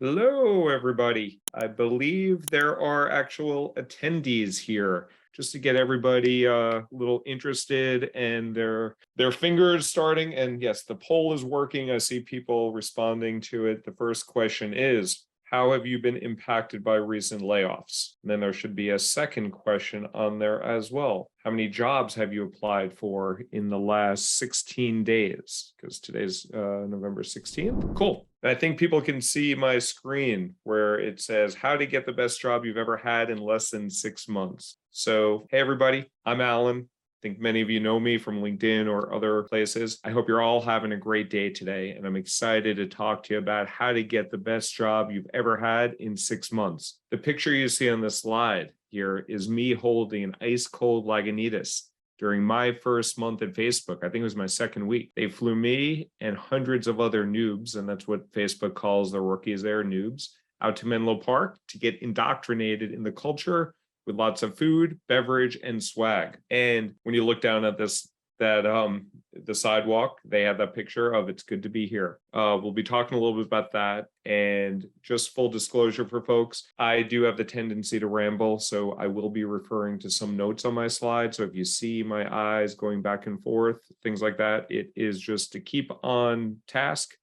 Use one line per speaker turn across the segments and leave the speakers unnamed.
Hello, everybody. I believe there are actual attendees here just to get everybody a little interested and their fingers starting. And yes, the poll is working. I see people responding to it. The first question is, how have you been impacted by recent layoffs? And then there should be a second question on there as well. How many jobs have you applied for in the last 16 days? Because today's November 16th. Cool. And I think people can see my screen where it says how to get the best job you've ever had in less than 6 months. So, hey, everybody, I'm Alan. I think many of you know me from LinkedIn or other places. I hope you're all having a great day today, and I'm excited to talk to you about how to get the best job you've ever had in 6 months. The picture you see on the slide here is me holding an ice cold Lagunitas during my first month at Facebook. I think it was my second week. They flew me and hundreds of other noobs, and that's what Facebook calls the rookies there, noobs, out to Menlo Park to get indoctrinated in the culture with lots of food, beverage, and swag. And when you look down at the sidewalk, they have that picture of it's good to be here. We'll be talking a little bit about that. And just full disclosure for folks, I do have the tendency to ramble, so I will be referring to some notes on my slide. So if you see my eyes going back and forth, things like that, it is just to keep on task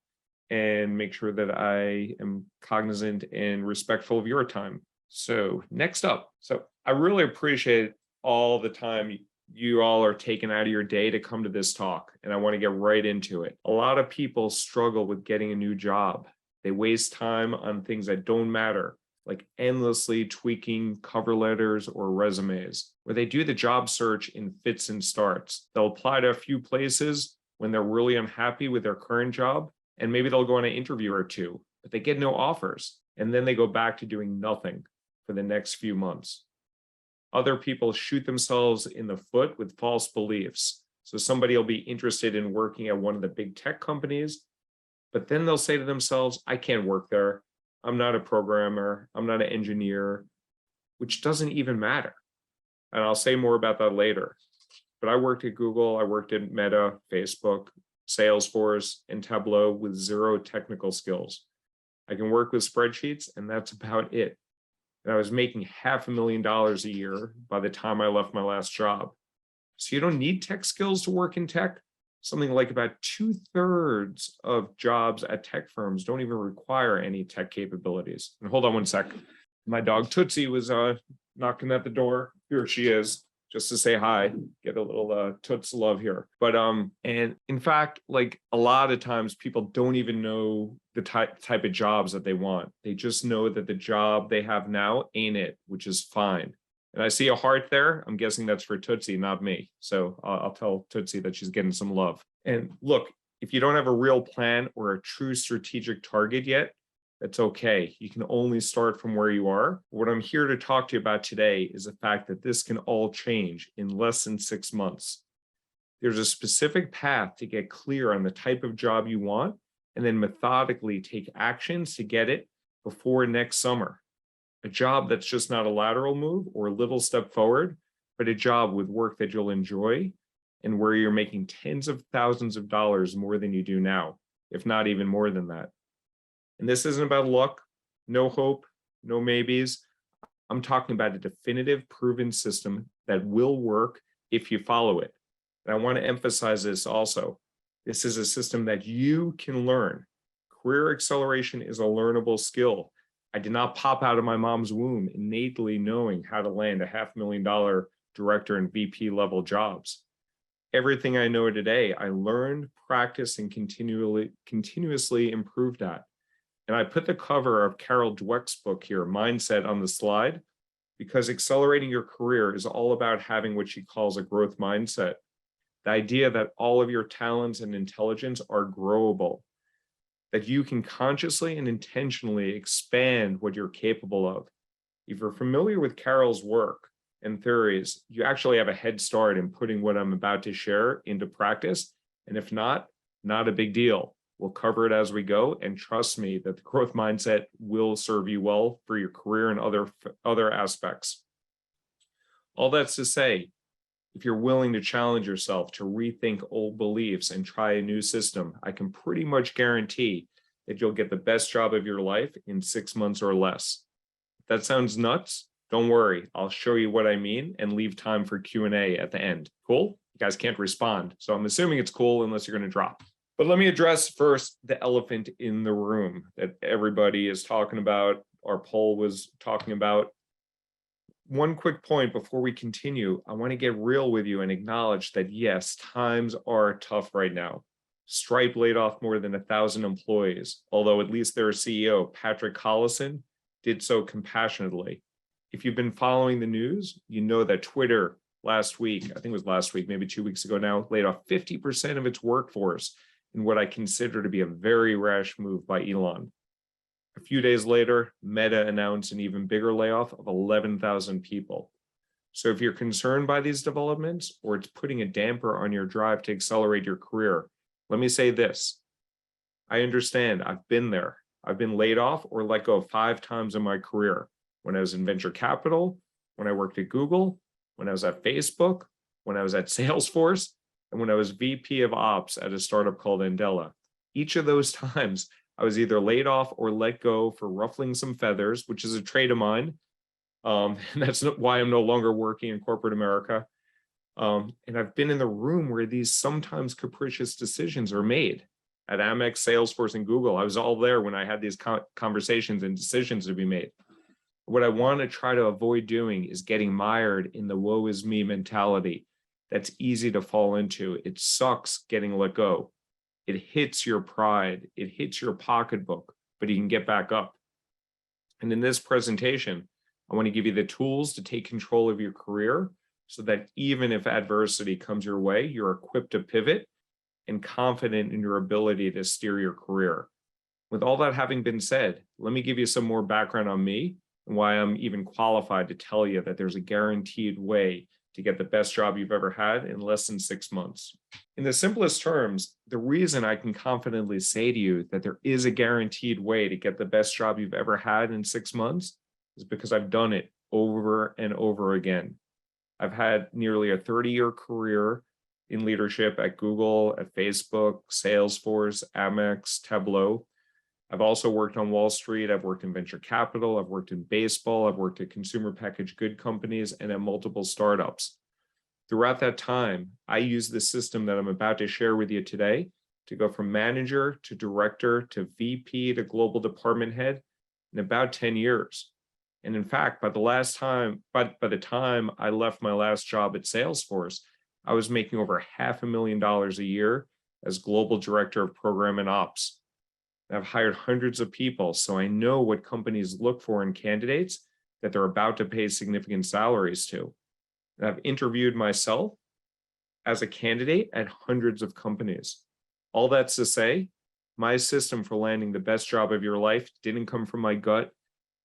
and make sure that I am cognizant and respectful of your time. So next up, I really appreciate all the time you all are taking out of your day to come to this talk, and I want to get right into it. A lot of people struggle with getting a new job. They waste time on things that don't matter, like endlessly tweaking cover letters or resumes, where they do the job search in fits and starts. They'll apply to a few places when they're really unhappy with their current job, and maybe they'll go on an interview or two, but they get no offers, and then they go back to doing nothing for the next few months. Other people shoot themselves in the foot with false beliefs. So somebody will be interested in working at one of the big tech companies, but then they'll say to themselves, I can't work there. I'm not a programmer. I'm not an engineer, which doesn't even matter. And I'll say more about that later. But I worked at Google. I worked at Meta, Facebook, Salesforce, and Tableau with zero technical skills. I can work with spreadsheets, and that's about it. And I was making $500,000 a year by the time I left my last job. So you don't need tech skills to work in tech. Something like about 2/3 of jobs at tech firms don't even require any tech capabilities. And hold on one sec. My dog Tootsie was knocking at the door. Here she is, just to say hi, get a little Toots love here. But and in fact, like a lot of times people don't even know the type of jobs that they want. They just know that the job they have now ain't it, which is fine. And I see a heart there. I'm guessing that's for Tootsie, not me. So I'll tell Tootsie that she's getting some love. And look, if you don't have a real plan or a true strategic target yet, that's okay. You can only start from where you are. What I'm here to talk to you about today is the fact that this can all change in less than 6 months. There's a specific path to get clear on the type of job you want, and then methodically take actions to get it before next summer. A job that's just not a lateral move or a little step forward, but a job with work that you'll enjoy and where you're making tens of thousands of dollars more than you do now, if not even more than that. And this isn't about luck, no hope, no maybes. I'm talking about a definitive, proven system that will work if you follow it. And I want to emphasize this also. This is a system that you can learn. Career acceleration is a learnable skill. I did not pop out of my mom's womb innately knowing how to land a $500,000 director and VP level jobs. Everything I know today, I learned, practiced, and continuously improved at. And I put the cover of Carol Dweck's book here, Mindset, on the slide, because accelerating your career is all about having what she calls a growth mindset. The idea that all of your talents and intelligence are growable, that you can consciously and intentionally expand what you're capable of. If you're familiar with Carol's work and theories, you actually have a head start in putting what I'm about to share into practice. And if not a big deal. We'll cover it as we go, and trust me that the growth mindset will serve you well for your career and other aspects. All that's to say, if you're willing to challenge yourself to rethink old beliefs and try a new system, I can pretty much guarantee that you'll get the best job of your life in 6 months or less. If that sounds nuts, don't worry. I'll show you what I mean and leave time for Q&A at the end. Cool? You guys can't respond, so I'm assuming it's cool unless you're going to drop. But let me address first the elephant in the room that everybody is talking about. Our poll was talking about. One quick point before we continue, I want to get real with you and acknowledge that yes, times are tough right now. Stripe laid off more than 1,000 employees, although at least their CEO, Patrick Collison, did so compassionately. If you've been following the news, you know that Twitter last week, I think it was last week, maybe 2 weeks ago now, laid off 50% of its workforce in what I consider to be a very rash move by Elon. A few days later, Meta announced an even bigger layoff of 11,000 people. So if you're concerned by these developments or it's putting a damper on your drive to accelerate your career, let me say this. I understand. I've been there. I've been laid off or let go 5 times in my career. When I was in venture capital, when I worked at Google, when I was at Facebook, when I was at Salesforce, and when I was VP of Ops at a startup called Andela. Each of those times, I was either laid off or let go for ruffling some feathers, which is a trait of mine. And that's why I'm no longer working in corporate America. And I've been in the room where these sometimes capricious decisions are made. At Amex, Salesforce, and Google, I was all there when I had these conversations and decisions to be made. What I want to try to avoid doing is getting mired in the woe is me mentality. That's easy to fall into. It sucks getting let go. It hits your pride. It hits your pocketbook, but you can get back up. And in this presentation, I want to give you the tools to take control of your career so that even if adversity comes your way, you're equipped to pivot and confident in your ability to steer your career. With all that having been said, let me give you some more background on me and why I'm even qualified to tell you that there's a guaranteed way to get the best job you've ever had in less than 6 months. In the simplest terms, the reason I can confidently say to you that there is a guaranteed way to get the best job you've ever had in 6 months is because I've done it over and over again. I've had nearly a 30-year career in leadership at Google, at Facebook, Salesforce, Amex, Tableau. I've also worked on Wall Street. I've worked in venture capital. I've worked in baseball. I've worked at consumer packaged good companies and at multiple startups. Throughout that time, I used the system that I'm about to share with you today to go from manager to director to VP to global department head in about 10 years. And in fact, by the time I left my last job at Salesforce, I was making over $500,000 a year as global director of program and ops. I've hired hundreds of people, so I know what companies look for in candidates that they're about to pay significant salaries to. And I've interviewed myself as a candidate at hundreds of companies. All that's to say, my system for landing the best job of your life didn't come from my gut.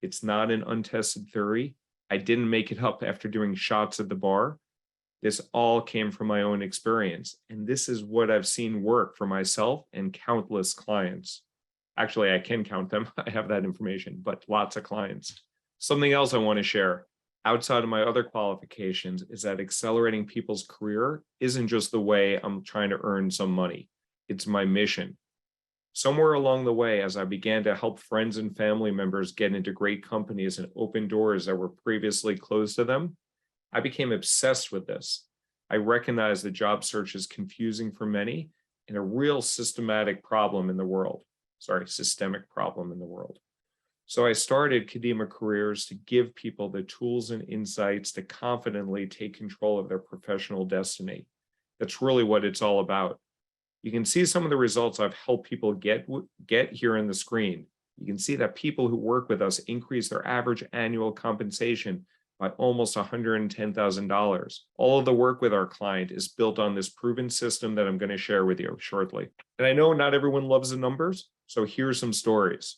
It's not an untested theory. I didn't make it up after doing shots at the bar. This all came from my own experience. And this is what I've seen work for myself and countless clients. Actually, I can count them. I have that information, but lots of clients. Something else I want to share outside of my other qualifications is that accelerating people's career isn't just the way I'm trying to earn some money. It's my mission. Somewhere along the way, as I began to help friends and family members get into great companies and open doors that were previously closed to them, I became obsessed with this. I recognized that job search is confusing for many and a real systemic problem in the world. So I started Kadima Careers to give people the tools and insights to confidently take control of their professional destiny. That's really what it's all about. You can see some of the results I've helped people get here on the screen. You can see that people who work with us increase their average annual compensation by almost $110,000. All of the work with our client is built on this proven system that I'm going to share with you shortly. And I know not everyone loves the numbers, so here's some stories.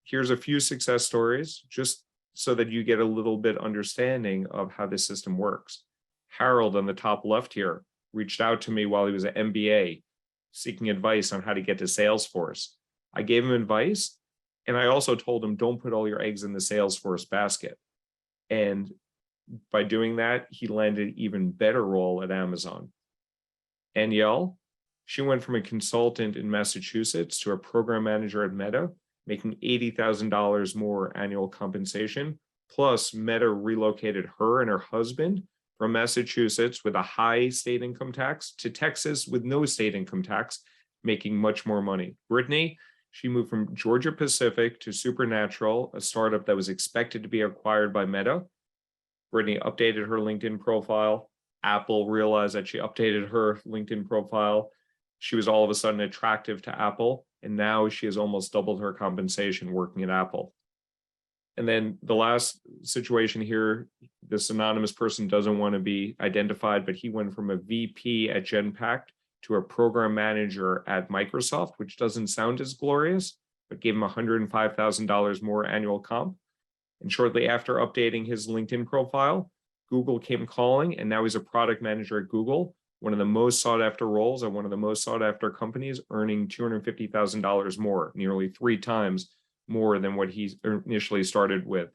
Here's a few success stories, just so that you get a little bit understanding of how this system works. Harold on the top left here reached out to me while he was at MBA, seeking advice on how to get to Salesforce. I gave him advice, and I also told him, don't put all your eggs in the Salesforce basket. And by doing that, he landed an even better role at Amazon. Anielle, She went from a consultant in Massachusetts to a program manager at Meta, making $80,000 more annual compensation. Plus, Meta relocated her and her husband from Massachusetts with a high state income tax to Texas with no state income tax, making much more money. Brittany, she moved from Georgia Pacific to Supernatural, a startup that was expected to be acquired by Meta. Brittany updated her LinkedIn profile. Apple realized that she updated her LinkedIn profile. She was all of a sudden attractive to Apple, and now she has almost doubled her compensation working at Apple. And then the last situation here, this anonymous person doesn't want to be identified, but he went from a VP at Genpact to a program manager at Microsoft, which doesn't sound as glorious, but gave him $105,000 more annual comp. And shortly after updating his LinkedIn profile, Google came calling, and now he's a product manager at Google, one of the most sought after roles at one of the most sought after companies, earning $250,000 more, nearly 3 times more than what he initially started with.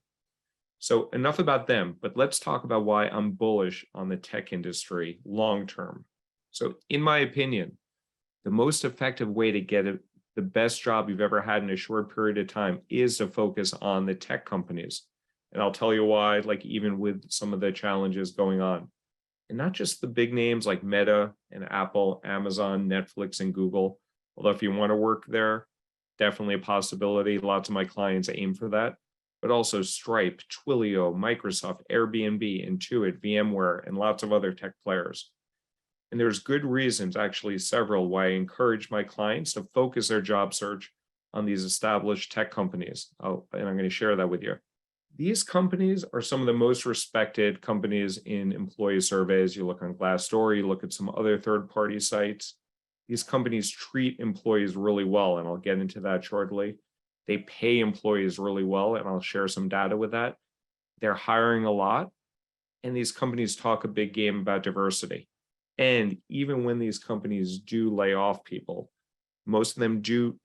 So enough about them, but let's talk about why I'm bullish on the tech industry long term. So in my opinion, the most effective way to get the best job you've ever had in a short period of time is to focus on the tech companies. And I'll tell you why, like even with some of the challenges going on. And not just the big names like Meta and Apple, Amazon, Netflix, and Google. Although if you want to work there, definitely a possibility. Lots of my clients aim for that. But also Stripe, Twilio, Microsoft, Airbnb, Intuit, VMware, and lots of other tech players. And there's good reasons, actually several, why I encourage my clients to focus their job search on these established tech companies. And I'm going to share that with you. These companies are some of the most respected companies in employee surveys. You look on Glassdoor, you look at some other third-party sites. These companies treat employees really well, and I'll get into that shortly. They pay employees really well, and I'll share some data with that. They're hiring a lot, and these companies talk a big game about diversity. And even when these companies do lay off people, most of them do,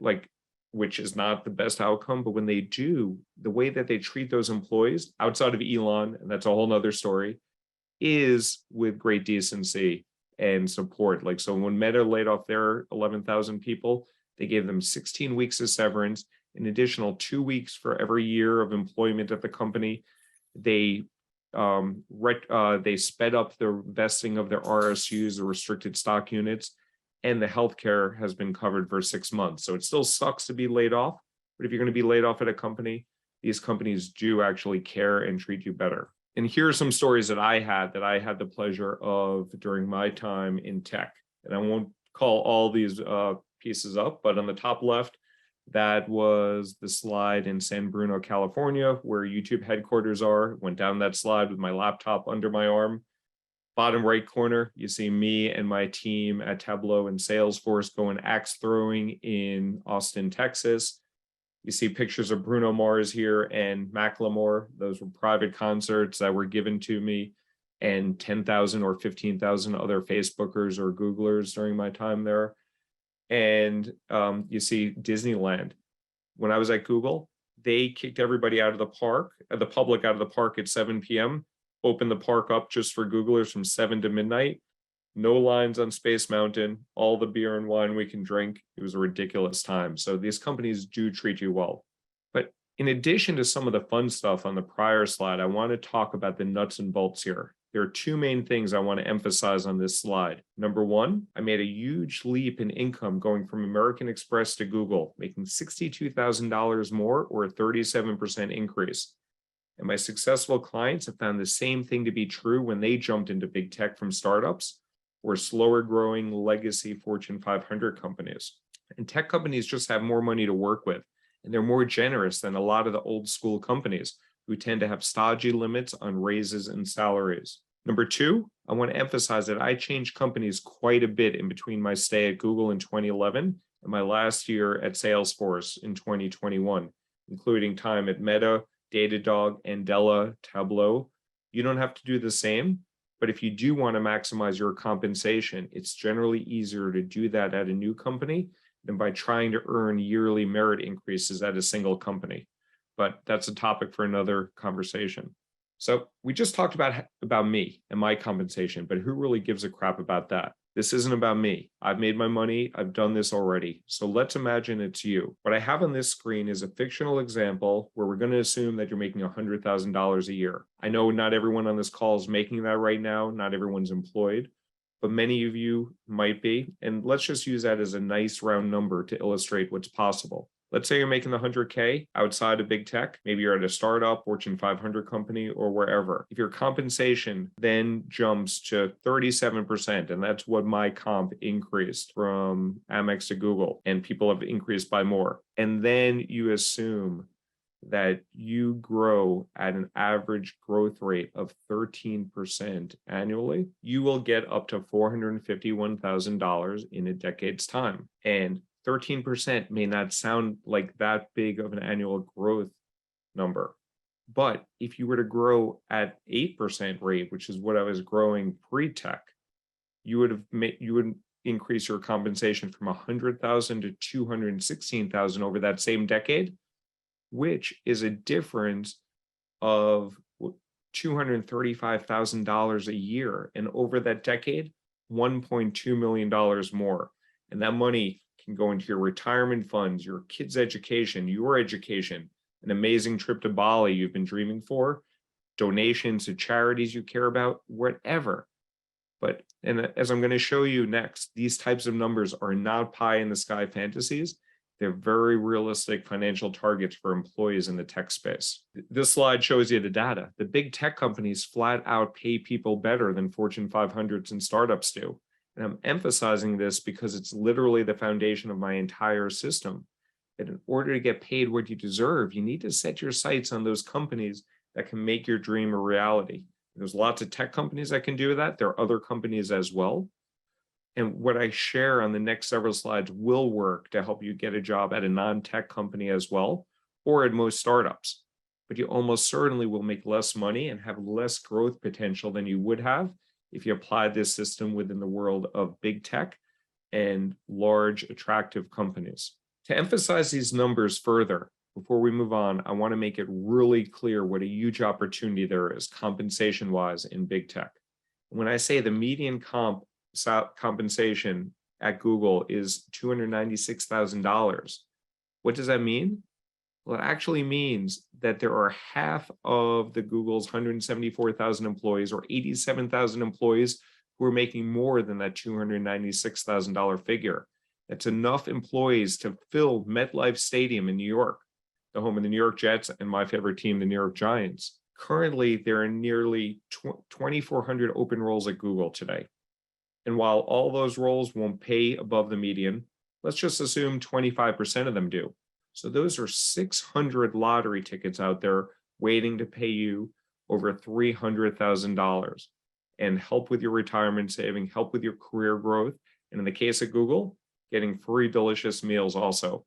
which is not the best outcome, but when they do, the way that they treat those employees outside of Elon, and that's a whole nother story, is with great decency and support. So when Meta laid off their 11,000 people, they gave them 16 weeks of severance, an additional 2 weeks for every year of employment at the company. They sped up the vesting of their RSUs, the restricted stock units, and the healthcare has been covered for 6 months. So it still sucks to be laid off, but if you're going to be laid off at a company, these companies do actually care and treat you better. And here are some stories that I had the pleasure of during my time in tech. And I won't call all these pieces up, but on the top left, that was the slide in San Bruno, California, where YouTube headquarters are. Went down that slide with my laptop under my arm. Bottom right corner, you see me and my team at Tableau and Salesforce going axe throwing in Austin, Texas. You see pictures of Bruno Mars here and Macklemore. Those were private concerts that were given to me, and 10,000 or 15,000 other Facebookers or Googlers during my time there. And you see Disneyland. When I was at Google, they kicked everybody out of the park, the public out of the park at 7 p.m., opened the park up just for Googlers from 7 to midnight. No lines on Space Mountain, all the beer and wine we can drink. It was a ridiculous time. So these companies do treat you well. But in addition to some of the fun stuff on the prior slide, I want to talk about the nuts and bolts here. There are 2 main things I want to emphasize on this slide. Number 1, I made a huge leap in income going from American Express to Google, making $62,000 more, or a 37% increase. And my successful clients have found the same thing to be true when they jumped into big tech from startups or slower growing legacy Fortune 500 companies. And tech companies just have more money to work with, and they're more generous than a lot of the old school companies who tend to have stodgy limits on raises and salaries. Number 2, I want to emphasize that I changed companies quite a bit in between my stay at Google in 2011 and my last year at Salesforce in 2021, including time at Meta, Datadog, Andela, Tableau. You don't have to do the same, but if you do want to maximize your compensation, it's generally easier to do that at a new company than by trying to earn yearly merit increases at a single company. But that's a topic for another conversation. So we just talked about me and my compensation, but who really gives a crap about that? This isn't about me. I've made my money. I've done this already. So let's imagine it's you. What I have on this screen is a fictional example where we're going to assume that you're making $100,000 a year. I know not everyone on this call is making that right now. Not everyone's employed, but many of you might be. And let's just use that as a nice round number to illustrate what's possible. Let's say you're making the 100K outside of big tech. Maybe you're at a startup, Fortune 500 company, or wherever. If your compensation then jumps to 37%, and that's what my comp increased from Amex to Google, and people have increased by more. And then you assume that you grow at an average growth rate of 13% annually, you will get up to $451,000 in a decade's time. And 13% may not sound like that big of an annual growth number. But if you were to grow at 8% rate, which is what I was growing pre-tech, you would increase your compensation from 100,000 to 216,000 over that same decade, which is a difference of $235,000 a year. And over that decade, $1.2 million more. And that money can go into your retirement funds, your kids' education, your education, an amazing trip to Bali you've been dreaming for, donations to charities you care about, whatever. But, and as I'm going to show you next, these types of numbers are not pie in the sky fantasies. They're very realistic financial targets for employees in the tech space. This slide shows you the data. The big tech companies flat out pay people better than Fortune 500s and startups do. And I'm emphasizing this because it's literally the foundation of my entire system. That in order to get paid what you deserve, you need to set your sights on those companies that can make your dream a reality. There's lots of tech companies that can do that. There are other companies as well. And what I share on the next several slides will work to help you get a job at a non-tech company as well, or at most startups. But you almost certainly will make less money and have less growth potential than you would have if you applied this system within the world of big tech and large, attractive companies. To emphasize these numbers further, before we move on, I want to make it really clear what a huge opportunity there is compensation-wise in big tech. When I say the median compensation at Google is $296,000, what does that mean? Well, it actually means that there are half of the Google's 174,000 employees or 87,000 employees who are making more than that $296,000 figure. That's enough employees to fill MetLife Stadium in New York, the home of the New York Jets and my favorite team, the New York Giants. Currently, there are nearly 2,400 open roles at Google today. And while all those roles won't pay above the median, let's just assume 25% of them do. So those are 600 lottery tickets out there waiting to pay you over $300,000 and help with your retirement saving, help with your career growth. And in the case of Google, getting free delicious meals also.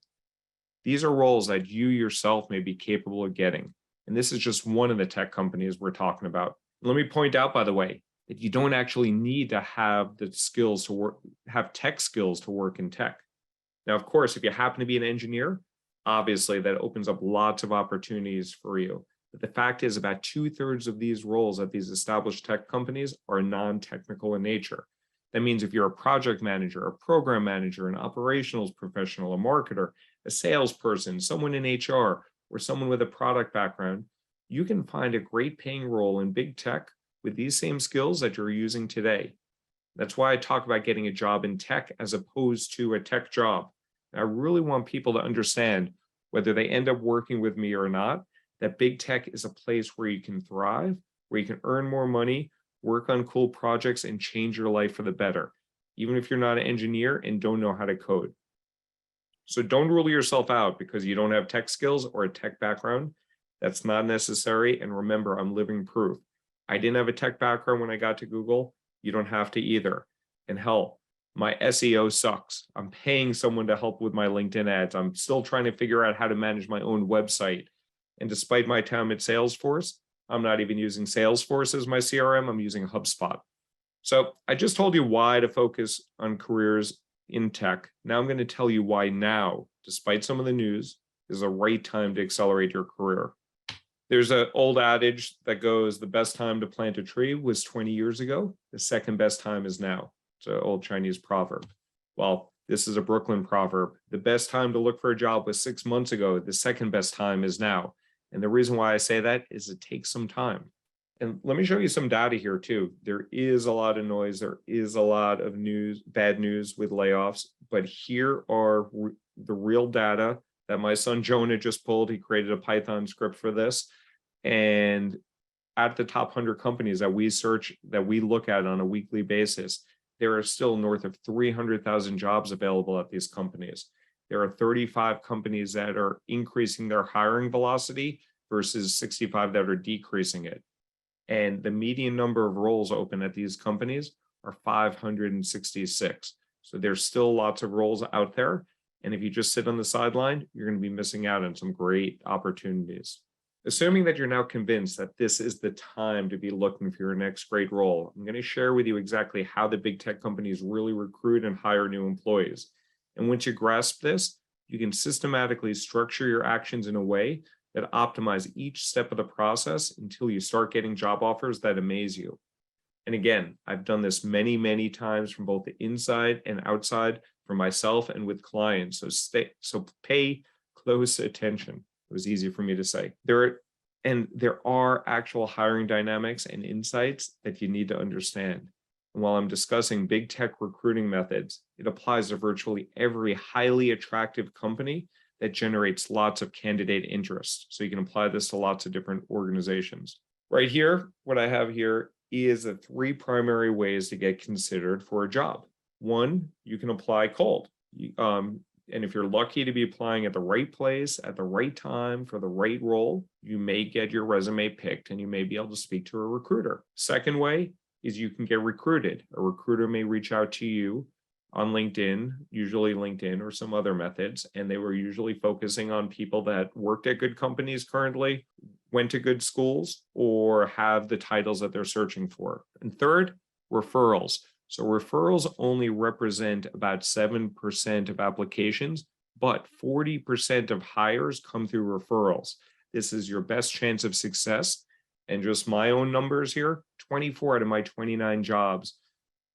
These are roles that you yourself may be capable of getting. And this is just one of the tech companies we're talking about. Let me point out, by the way, that you don't actually need to have the skills to work, have tech skills to work in tech. Now, of course, if you happen to be an engineer, obviously that opens up lots of opportunities for you. But the fact is about 2/3 of these roles at these established tech companies are non-technical in nature. That means if you're a project manager, a program manager, an operationals professional, a marketer, a salesperson, someone in HR, or someone with a product background, you can find a great paying role in big tech with these same skills that you're using today. That's why I talk about getting a job in tech as opposed to a tech job. And I really want people to understand, whether they end up working with me or not, that big tech is a place where you can thrive, where you can earn more money, work on cool projects, and change your life for the better, even if you're not an engineer and don't know how to code. So don't rule yourself out because you don't have tech skills or a tech background. That's not necessary. And remember, I'm living proof. I didn't have a tech background when I got to Google. You don't have to either. And hell, my SEO sucks. I'm paying someone to help with my LinkedIn ads. I'm still trying to figure out how to manage my own website. And despite my time at Salesforce, I'm not even using Salesforce as my CRM. I'm using HubSpot. So I just told you why to focus on careers in tech. Now I'm going to tell you why now, despite some of the news, is the right time to accelerate your career. There's an old adage that goes, the best time to plant a tree was 20 years ago. The second best time is now. It's an old Chinese proverb. Well, this is a Brooklyn proverb. The best time to look for a job was 6 months ago. The second best time is now. And the reason why I say that is it takes some time. And let me show you some data here too. There is a lot of noise. There is a lot of bad news with layoffs, but here are the real data that my son Jonah just pulled. He created a Python script for this. And at the top 100 companies that we search, that we look at on a weekly basis, there are still north of 300,000 jobs available at these companies. There are 35 companies that are increasing their hiring velocity versus 65 that are decreasing it. And the median number of roles open at these companies are 566. So there's still lots of roles out there. And if you just sit on the sideline, you're going to be missing out on some great opportunities. Assuming that you're now convinced that this is the time to be looking for your next great role, I'm going to share with you exactly how the big tech companies really recruit and hire new employees. And once you grasp this, you can systematically structure your actions in a way that optimize each step of the process until you start getting job offers that amaze you. And again, I've done this many, many times from both the inside and outside for myself and with clients. So pay close attention. It was easy for me to say. There are actual hiring dynamics and insights that you need to understand. And while I'm discussing big tech recruiting methods, it applies to virtually every highly attractive company that generates lots of candidate interest. So you can apply this to lots of different organizations. Right here, what I have here is the 3 primary ways to get considered for a job. 1, you can apply cold. And if you're lucky to be applying at the right place, at the right time, for the right role, you may get your resume picked and you may be able to speak to a recruiter. Second way is you can get recruited. A recruiter may reach out to you on LinkedIn, usually LinkedIn or some other methods, and they were usually focusing on people that worked at good companies currently, went to good schools, or have the titles that they're searching for. And third, referrals. So referrals only represent about 7% of applications, but 40% of hires come through referrals. This is your best chance of success. And just my own numbers here, 24 out of my 29 jobs,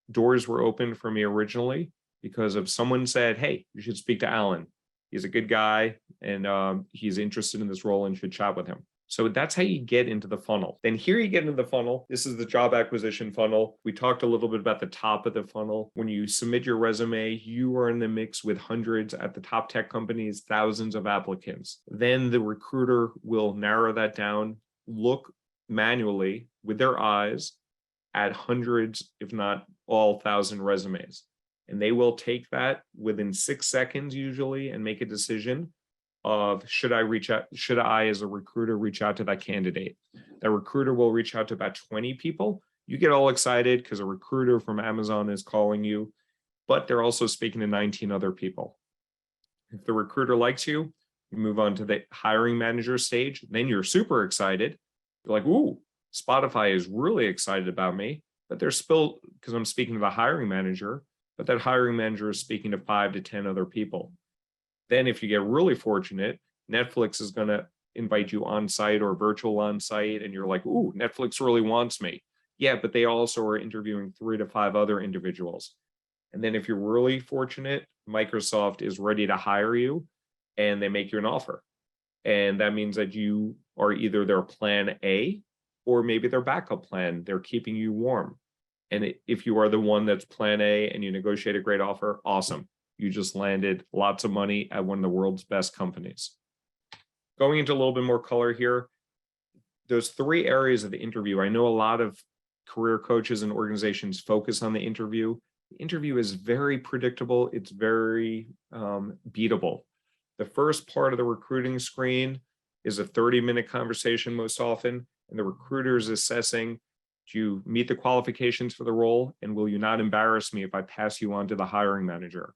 doors were open for me originally because of someone said, hey, you should speak to Alan. He's a good guy and he's interested in this role and should chat with him. So that's how you get into the funnel. Then here you get into the funnel. This is the job acquisition funnel. We talked a little bit about the top of the funnel. When you submit your resume, you are in the mix with hundreds at the top tech companies, thousands of applicants. Then the recruiter will narrow that down, look manually with their eyes at hundreds, if not all 1,000 resumes. And they will take that within 6 seconds usually and make a decision of should I as a recruiter reach out to that candidate. That recruiter will reach out to about 20 people. You get all excited because a recruiter from Amazon is calling you, but they're also speaking to 19 other people. If the recruiter likes you, you move on to the hiring manager stage. Then you're super excited. You're like, ooh, Spotify is really excited about me, but they're still, because I'm speaking to the hiring manager, but that hiring manager is speaking to 5 to 10 other people. Then if you get really fortunate, Netflix is going to invite you on site or virtual on site. And you're like, ooh, Netflix really wants me. Yeah, but they also are interviewing 3 to 5 other individuals. And then if you're really fortunate, Microsoft is ready to hire you and they make you an offer. And that means that you are either their plan A or maybe their backup plan. They're keeping you warm. And if you are the one that's plan A and you negotiate a great offer, awesome. You just landed lots of money at one of the world's best companies. Going into a little bit more color here, those 3 areas of the interview, I know a lot of career coaches and organizations focus on the interview. The interview is very predictable. It's very beatable. The first part of the recruiting screen is a 30-minute conversation most often, and the recruiter is assessing, do you meet the qualifications for the role, and will you not embarrass me if I pass you on to the hiring manager?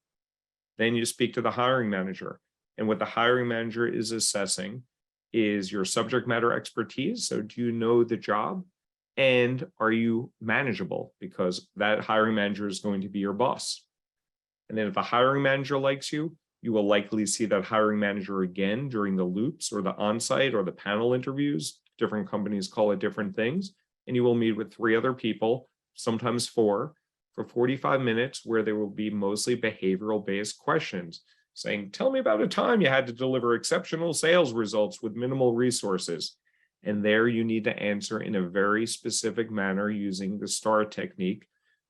Then you speak to the hiring manager. And what the hiring manager is assessing is your subject matter expertise. So do you know the job? And are you manageable? Because that hiring manager is going to be your boss. And then if the hiring manager likes you, you will likely see that hiring manager again during the loops or the on-site or the panel interviews. Different companies call it different things. And you will meet with 3 other people, sometimes 4, for 45 minutes where there will be mostly behavioral based questions saying, tell me about a time you had to deliver exceptional sales results with minimal resources. And there you need to answer in a very specific manner using the STAR technique: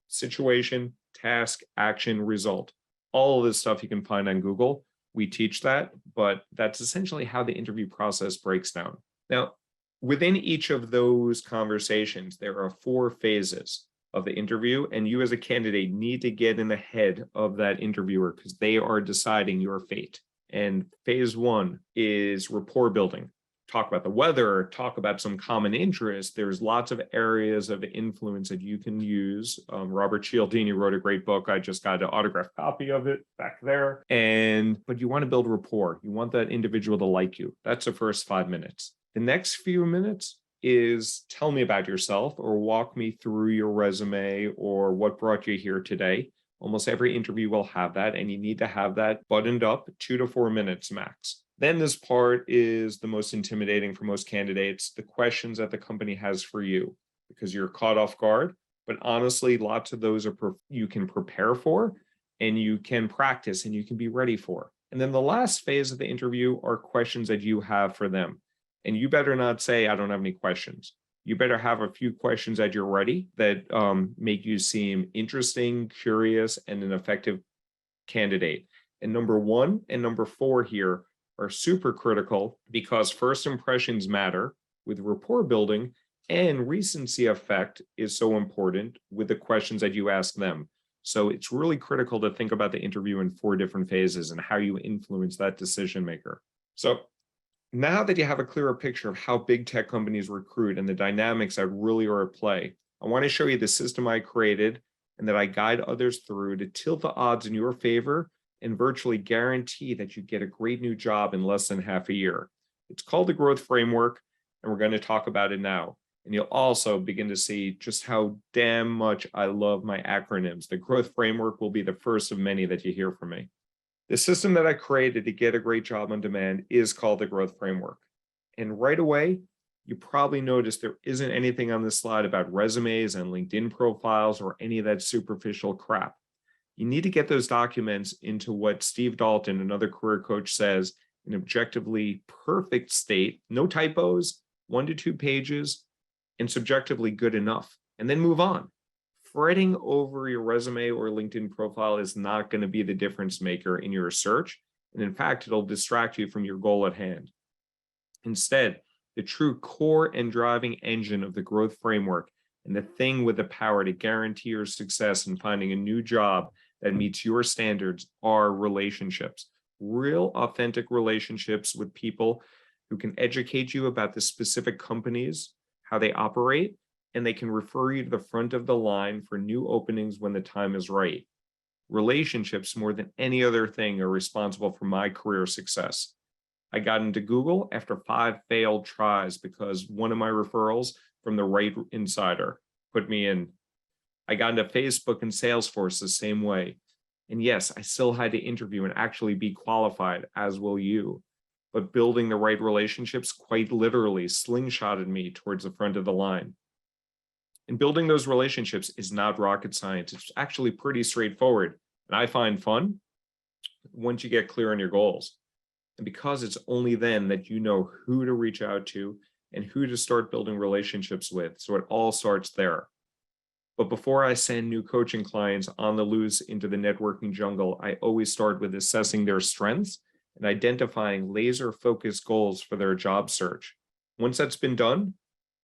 situation, task, action, result. All of this stuff you can find on Google. We teach that, but that's essentially how the interview process breaks down. Now, within each of those conversations, there are 4 phases of the interview, and you as a candidate need to get in the head of that interviewer because they are deciding your fate. And phase 1 is rapport building. Talk about the weather, talk about some common interest. There's lots of areas of influence that you can use. Robert Cialdini wrote a great book. I just got an autographed copy of it back there. But you want to build rapport. You want that individual to like you. That's the first 5 minutes. The next few minutes is tell me about yourself or walk me through your resume or what brought you here today. Almost every interview will have that, and you need to have that buttoned up 2 to 4 minutes max. Then this part is the most intimidating for most candidates, the questions that the company has for you, because you're caught off guard. But honestly, lots of those are you can prepare for, and you can practice, and you can be ready for. And then the last phase of the interview are questions that you have for them. And you better not say, I don't have any questions. You better have a few questions that you're ready that make you seem interesting, curious, and an effective candidate. And number 1 and number 4 here are super critical because first impressions matter with rapport building, and recency effect is so important with the questions that you ask them. So it's really critical to think about the interview in 4 different phases and how you influence that decision maker. So now that you have a clearer picture of how big tech companies recruit and the dynamics that really are at play, I want to show you the system I created and that I guide others through to tilt the odds in your favor and virtually guarantee that you get a great new job in less than half a year. It's called the Growth Framework, and we're going to talk about it now. And you'll also begin to see just how damn much I love my acronyms. The Growth Framework will be the first of many that you hear from me. The system that I created to get a great job on demand is called the Growth Framework. And right away, you probably noticed there isn't anything on this slide about resumes and LinkedIn profiles or any of that superficial crap. You need to get those documents into what Steve Dalton, another career coach, says, an objectively perfect state, no typos, 1 to 2 pages, and subjectively good enough, and then move on. Fretting over your resume or LinkedIn profile is not going to be the difference maker in your search. And in fact, it'll distract you from your goal at hand. Instead, the true core and driving engine of the growth framework and the thing with the power to guarantee your success in finding a new job that meets your standards are relationships. Real, authentic relationships with people who can educate you about the specific companies, how they operate, and they can refer you to the front of the line for new openings when the time is right. Relationships, more than any other thing, are responsible for my career success. I got into Google after 5 failed tries because one of my referrals from the right insider put me in. I got into Facebook and Salesforce the same way. And yes, I still had to interview and actually be qualified, as will you. But building the right relationships quite literally slingshotted me towards the front of the line. And building those relationships is not rocket science. It's actually pretty straightforward. And I find fun once you get clear on your goals. And because it's only then that you know who to reach out to and who to start building relationships with. So it all starts there. But before I send new coaching clients on the loose into the networking jungle, I always start with assessing their strengths and identifying laser-focused goals for their job search. Once that's been done,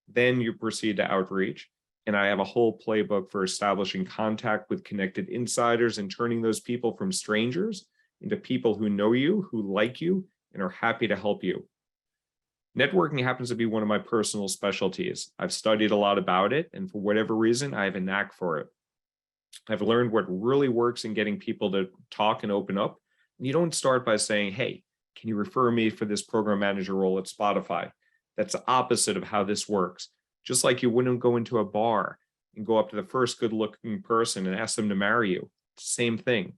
then you proceed to outreach. And I have a whole playbook for establishing contact with connected insiders and turning those people from strangers into people who know you, who like you, and are happy to help you. Networking happens to be one of my personal specialties. I've studied a lot about it, and for whatever reason, I have a knack for it. I've learned what really works in getting people to talk and open up. And you don't start by saying, hey, can you refer me for this program manager role at Spotify? That's the opposite of how this works. Just like you wouldn't go into a bar and go up to the first good-looking person and ask them to marry you. Same thing.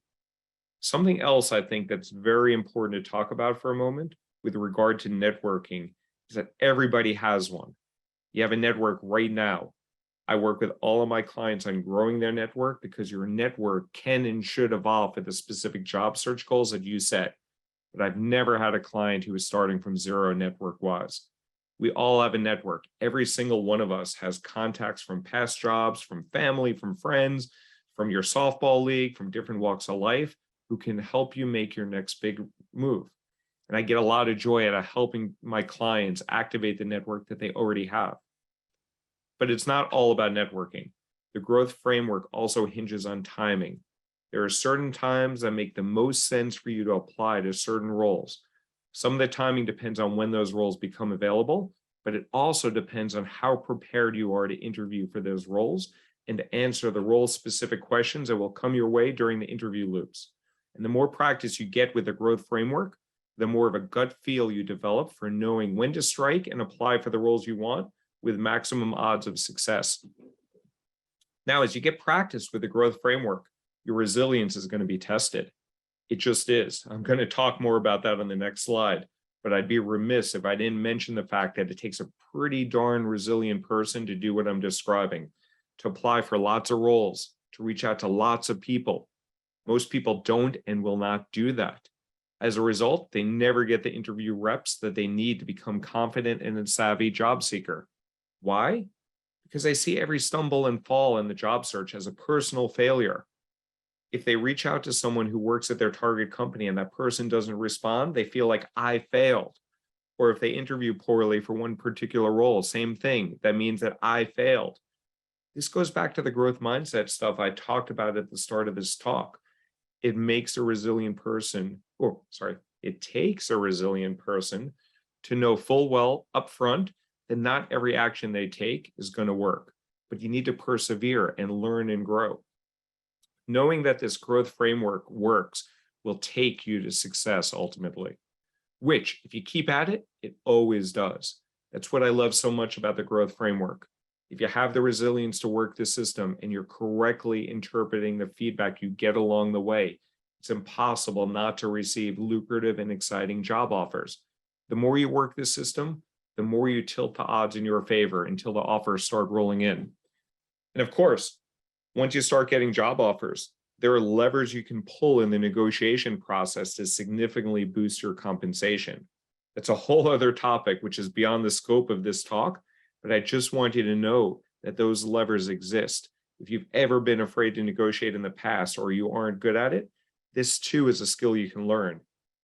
Something else I think that's very important to talk about for a moment with regard to networking is that everybody has one. You have a network right now. I work with all of my clients on growing their network because your network can and should evolve for the specific job search goals that you set. But I've never had a client who was starting from zero network-wise. We all have a network. Every single one of us has contacts from past jobs, from family, from friends, from your softball league, from different walks of life, who can help you make your next big move. And I get a lot of joy out of helping my clients activate the network that they already have. But it's not all about networking. The growth framework also hinges on timing. There are certain times that make the most sense for you to apply to certain roles. Some of the timing depends on when those roles become available, but it also depends on how prepared you are to interview for those roles and to answer the role-specific questions that will come your way during the interview loops. And the more practice you get with the growth framework, the more of a gut feel you develop for knowing when to strike and apply for the roles you want with maximum odds of success. Now, as you get practice with the growth framework, your resilience is going to be tested. It just is. I'm going to talk more about that on the next slide, but I'd be remiss if I didn't mention the fact that it takes a pretty darn resilient person to do what I'm describing, to apply for lots of roles, to reach out to lots of people. Most people don't and will not do that. As a result, they never get the interview reps that they need to become confident and a savvy job seeker. Why? Because they see every stumble and fall in the job search as a personal failure. If they reach out to someone who works at their target company and that person doesn't respond, they feel like I failed. Or if they interview poorly for one particular role, same thing. That means that I failed. This goes back to the growth mindset stuff I talked about at the start of this talk. It makes a resilient person, it takes a resilient person to know full well upfront that not every action they take is going to work, but you need to persevere and learn and grow. Knowing that this growth framework works will take you to success ultimately, which if you keep at it, it always does. That's what I love so much about the growth framework. If you have the resilience to work the system and you're correctly interpreting the feedback you get along the way, it's impossible not to receive lucrative and exciting job offers. The more you work this system, the more you tilt the odds in your favor until the offers start rolling in. And of course, once you start getting job offers, there are levers you can pull in the negotiation process to significantly boost your compensation. That's a whole other topic, which is beyond the scope of this talk, but I just want you to know that those levers exist. If you've ever been afraid to negotiate in the past or you aren't good at it, this too is a skill you can learn.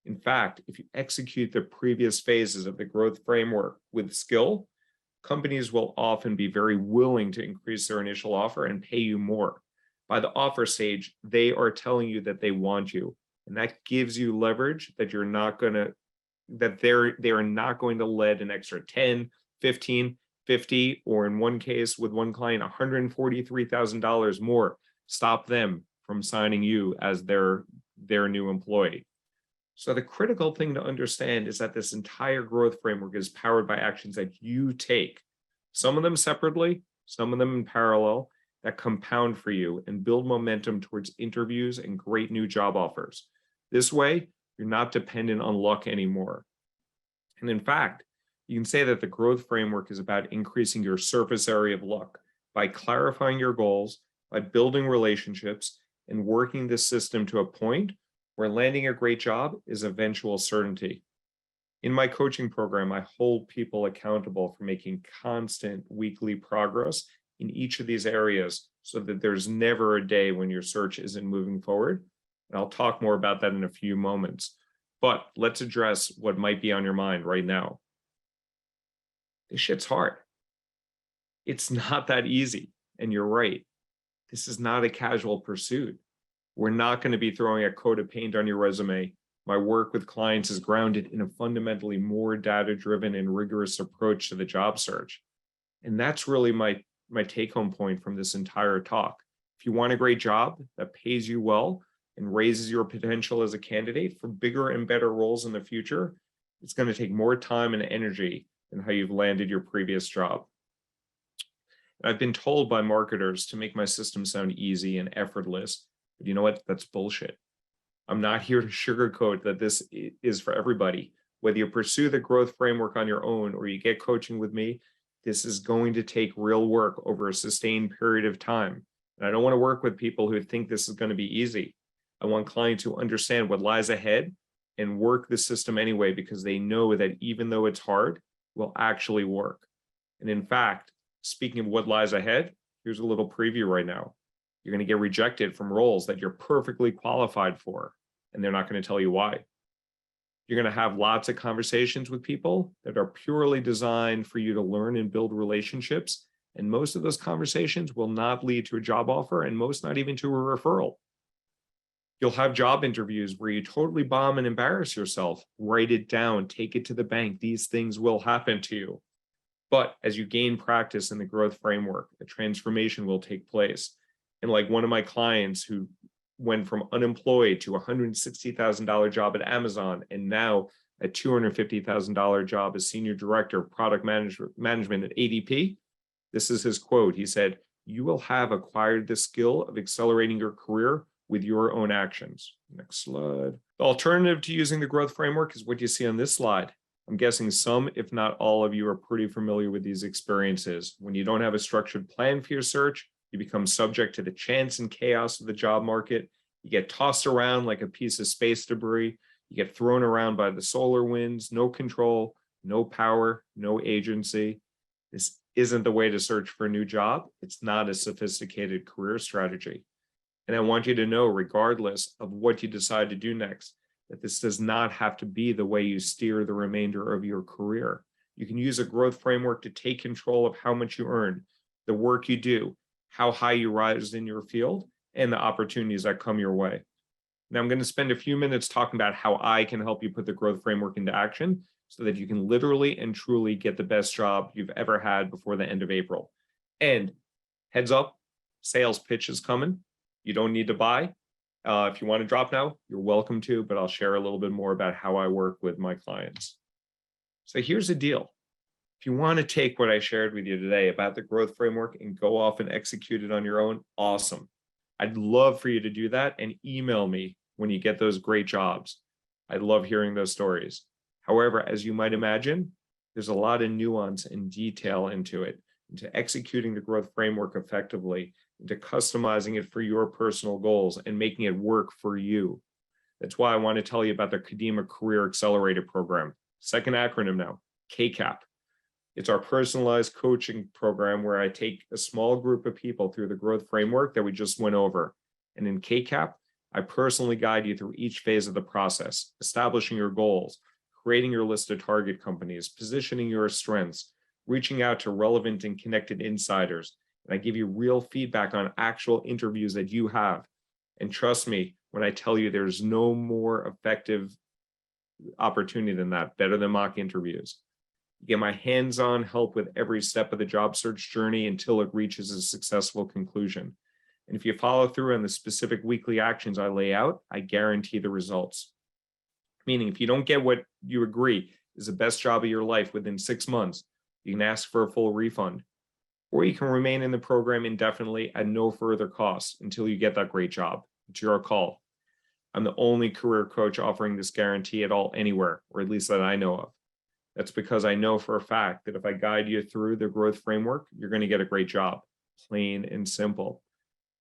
In fact, if you execute the previous phases of the growth framework with skill, companies will often be very willing to increase their initial offer and pay you more. By the offer stage, they are telling you that they want you, and that gives you leverage that they're not going to let an extra 10, 15, 50, or in one case with one client, $143,000 more stop them from signing you as their new employee. So the critical thing to understand is that this entire growth framework is powered by actions that you take, some of them separately, some of them in parallel, that compound for you and build momentum towards interviews and great new job offers. This way, you're not dependent on luck anymore. And in fact, you can say that the growth framework is about increasing your surface area of luck by clarifying your goals, by building relationships, and working the system to a point where landing a great job is eventual certainty. In my coaching program, I hold people accountable for making constant weekly progress in each of these areas so that there's never a day when your search isn't moving forward. And I'll talk more about that in a few moments. But let's address what might be on your mind right now. This shit's hard. It's not that easy. And you're right. This is not a casual pursuit. We're not going to be throwing a coat of paint on your resume. My work with clients is grounded in a fundamentally more data-driven and rigorous approach to the job search. And that's really my take-home point from this entire talk. If you want a great job that pays you well and raises your potential as a candidate for bigger and better roles in the future, it's going to take more time and energy than how you've landed your previous job. I've been told by marketers to make my system sound easy and effortless, but you know what? That's bullshit. I'm not here to sugarcoat that this is for everybody. Whether you pursue the growth framework on your own or you get coaching with me, This is going to take real work over a sustained period of time. And I don't want to work with people who think this is going to be easy. I want clients who understand what lies ahead and work the system anyway, because they know that even though it's hard, it will actually work. And in fact, speaking of what lies ahead, here's a little preview right now. You're going to get rejected from roles that you're perfectly qualified for, and they're not going to tell you why. You're going to have lots of conversations with people that are purely designed for you to learn and build relationships. And most of those conversations will not lead to a job offer, and most not even to a referral. You'll have job interviews where you totally bomb and embarrass yourself. Write it down, take it to the bank. These things will happen to you. But as you gain practice in the growth framework, a transformation will take place. And like one of my clients who went from unemployed to a $160,000 job at Amazon, and now a $250,000 job as senior director of product management at ADP. This is his quote. He said, "You will have acquired the skill of accelerating your career with your own actions." Next slide. The alternative to using the growth framework is what you see on this slide. I'm guessing some, if not all of you, are pretty familiar with these experiences. When you don't have a structured plan for your search, you become subject to the chance and chaos of the job market. You get tossed around like a piece of space debris. You get thrown around by the solar winds, no control, no power, no agency. This isn't the way to search for a new job. It's not a sophisticated career strategy. And I want you to know, regardless of what you decide to do next, that this does not have to be the way you steer the remainder of your career. You can use a growth framework to take control of how much you earn, the work you do, how high you rise in your field, and the opportunities that come your way. Now, I'm going to spend a few minutes talking about how I can help you put the growth framework into action so that you can literally and truly get the best job you've ever had before the end of April. And heads up, sales pitch is coming. You don't need to buy. If you want to drop now, you're welcome to, but I'll share a little bit more about how I work with my clients. So here's the deal. If you want to take what I shared with you today about the growth framework and go off and execute it on your own, awesome. I'd love for you to do that and email me when you get those great jobs. I love hearing those stories. However, as you might imagine, there's a lot of nuance and detail into it, into executing the growth framework effectively, into customizing it for your personal goals and making it work for you. That's why I want to tell you about the Kadima Career Accelerator Program. Second acronym now, KCAP. It's our personalized coaching program where I take a small group of people through the growth framework that we just went over. And in KCAP, I personally guide you through each phase of the process, establishing your goals, creating your list of target companies, positioning your strengths, reaching out to relevant and connected insiders. And I give you real feedback on actual interviews that you have. And trust me, when I tell you there's no more effective opportunity than that, better than mock interviews. You get my hands-on help with every step of the job search journey until it reaches a successful conclusion. And if you follow through on the specific weekly actions I lay out, I guarantee the results. Meaning, if you don't get what you agree is the best job of your life within 6 months, you can ask for a full refund. Or you can remain in the program indefinitely at no further cost until you get that great job. It's your call. I'm the only career coach offering this guarantee at all anywhere, or at least that I know of. That's because I know for a fact that if I guide you through the growth framework, you're going to get a great job, plain and simple.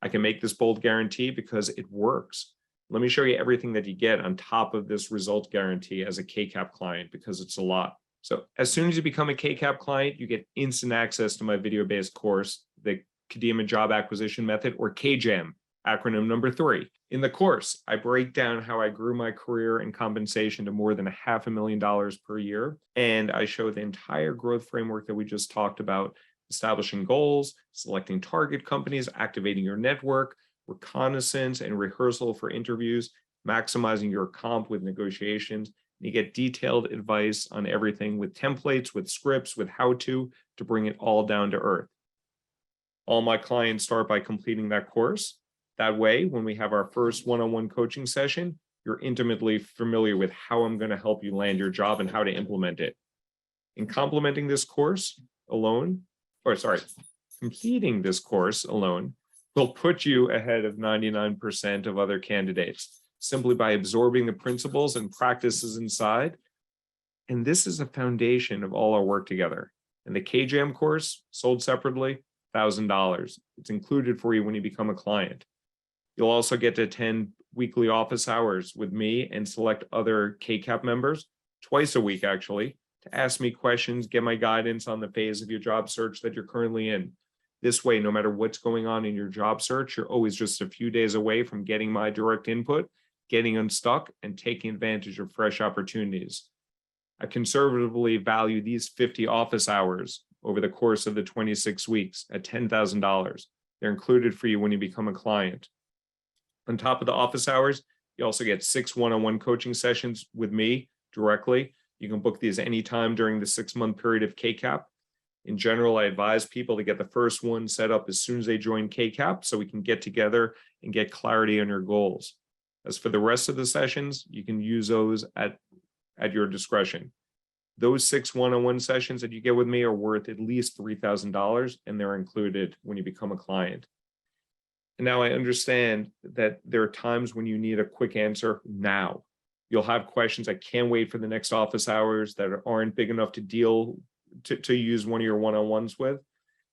I can make this bold guarantee because it works. Let me show you everything that you get on top of this result guarantee as a KCAP client, because it's a lot. So as soon as you become a KCAP client, you get instant access to my video-based course, the Kadima Job Acquisition Method, or KJAM, acronym number 3. In the course, I break down how I grew my career and compensation to more than $500,000 per year. And I show the entire growth framework that we just talked about, establishing goals, selecting target companies, activating your network, reconnaissance and rehearsal for interviews, maximizing your comp with negotiations. You get detailed advice on everything with templates, with scripts, with how-to bring it all down to earth. All my clients start by completing that course. That way, when we have our first one-on-one coaching session, you're intimately familiar with how I'm going to help you land your job and how to implement it. In completing this course alone, completing this course alone will put you ahead of 99% of other candidates simply by absorbing the principles and practices inside. And this is a foundation of all our work together. And the KJAM course, sold separately, $1,000. It's included for you when you become a client. You'll also get to attend weekly office hours with me and select other KCAP members twice a week, actually, to ask me questions, get my guidance on the phase of your job search that you're currently in. This way, no matter what's going on in your job search, you're always just a few days away from getting my direct input, getting unstuck, and taking advantage of fresh opportunities. I conservatively value these 50 office hours over the course of the 26 weeks at $10,000. They're included for you when you become a client. On top of the office hours, you also get 6 one-on-one coaching sessions with me directly. You can book these anytime during the 6-month period of KCAP. In general, I advise people to get the first one set up as soon as they join KCAP so we can get together and get clarity on your goals. As for the rest of the sessions, you can use those at your discretion. Those 6 one-on-one sessions that you get with me are worth at least $3,000, and they're included when you become a client. And now I understand that there are times when you need a quick answer now. You'll have questions that can't wait for the next office hours that aren't big enough to use one of your one-on-ones with.